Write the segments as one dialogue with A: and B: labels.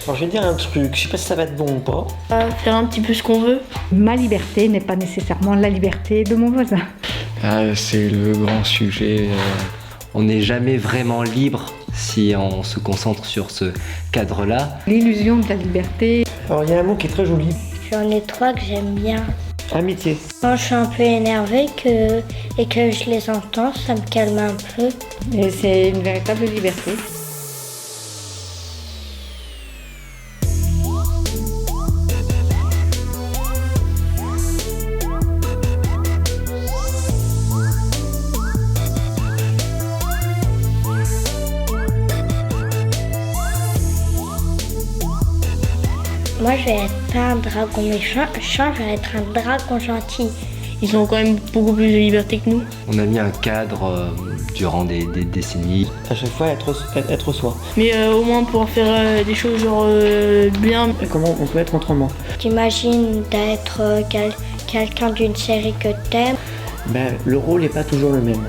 A: Alors je vais dire un truc, je sais pas si ça va être bon ou pas.
B: Faire un petit peu ce qu'on veut.
C: Ma liberté n'est pas nécessairement la liberté de mon voisin.
D: Ah, c'est le grand sujet.
E: On n'est jamais vraiment libre si on se concentre sur ce cadre-là.
C: L'illusion de la liberté.
A: Alors il y a un mot qui est très joli,
F: J'en ai trois que j'aime bien.
A: amitié.
F: Quand je suis un peu énervée et que je les entends, ça me calme un peu.
C: Et c'est une véritable liberté.
F: Moi, je vais être pas un dragon méchant, je vais être un dragon gentil.
B: Ils ont quand même beaucoup plus de liberté que nous.
E: On a mis un cadre durant des décennies.
A: À chaque fois être soi.
B: Mais au moins pouvoir faire des choses genre bien.
A: Et comment on peut être autrement?
F: T'imagines d'être quelqu'un d'une série que t'aimes.
A: Ben, le rôle n'est pas toujours le même.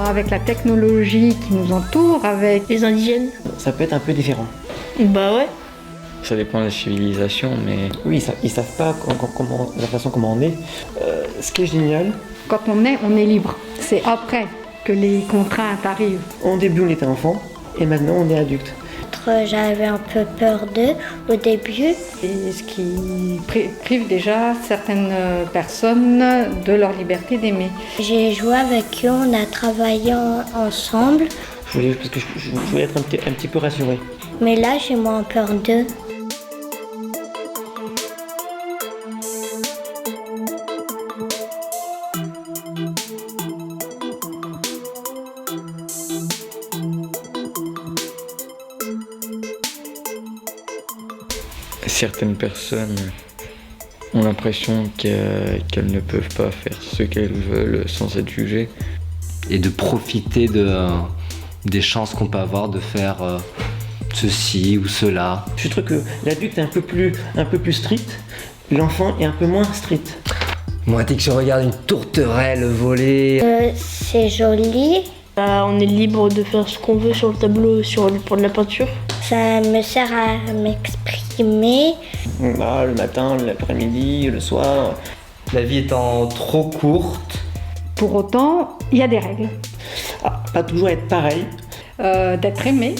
C: Avec la technologie qui nous entoure, avec
B: Les indigènes.
A: Ça peut être un peu différent.
B: Bah ouais.
D: Ça dépend de la civilisation, mais
A: Oui, ils savent pas la façon comment on est. Ce qui est génial,
C: quand on est libre. C'est après que les contraintes arrivent.
A: au début on était enfant et maintenant on est adulte.
F: J'avais un peu peur d'eux au début.
C: Et ce qui prive déjà certaines personnes de leur liberté d'aimer.
F: J'ai joué avec eux, on a travaillé ensemble.
A: Parce que je voulais être un petit peu rassuré.
F: Mais là, j'ai moins peur d'eux.
D: certaines personnes ont l'impression qu'elles ne peuvent pas faire ce qu'elles veulent sans être jugées.
E: Et de profiter des chances qu'on peut avoir de faire ceci ou cela.
A: Je trouve que l'adulte est un peu plus strict, l'enfant est un peu moins strict.
E: Moi, dès que je regarde une tourterelle voler...
F: C'est joli.
B: On est libre de faire ce qu'on veut sur le tableau pour de la peinture.
F: Ça me sert à m'exprimer.
A: Le matin, l'après-midi, le soir.
E: La vie étant trop courte.
C: Pour autant, il y a des règles.
A: Pas toujours être pareil.
C: D'être aimé.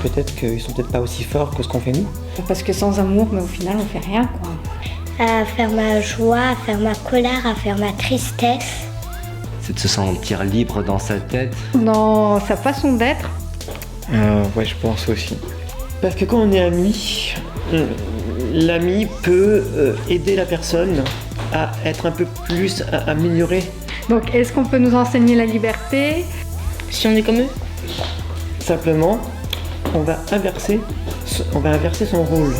A: Peut-être qu'ils sont peut-être pas aussi forts que ce qu'on fait nous.
C: Parce que sans amour, mais au final, on fait rien, quoi.
F: À faire ma joie, à faire ma colère, à faire ma tristesse.
E: C'est de se sentir libre dans sa tête.
C: Dans sa façon d'être.
D: Ouais, je pense aussi.
A: Parce que quand on est ami, l'ami peut aider la personne à être un peu plus améliorée.
C: Donc, est-ce qu'on peut nous enseigner la liberté?
B: Si on est comme eux.
A: Simplement, on va inverser son rôle.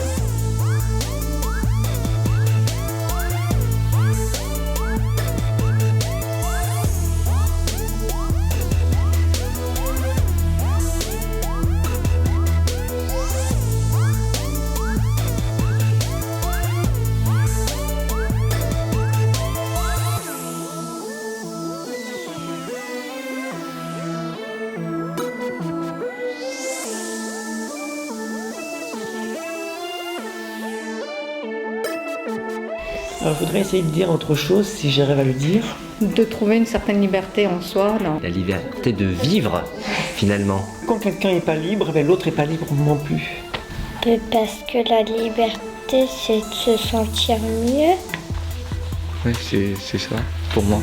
A: Alors, je voudrais essayer de dire autre chose, si j'arrive à le dire.
C: De trouver une certaine liberté en soi. Non.
E: La liberté de vivre, finalement.
A: Quand quelqu'un n'est pas libre, l'autre n'est pas libre non plus.
F: Parce que la liberté, c'est de se sentir mieux.
D: Ouais, c'est ça, pour moi.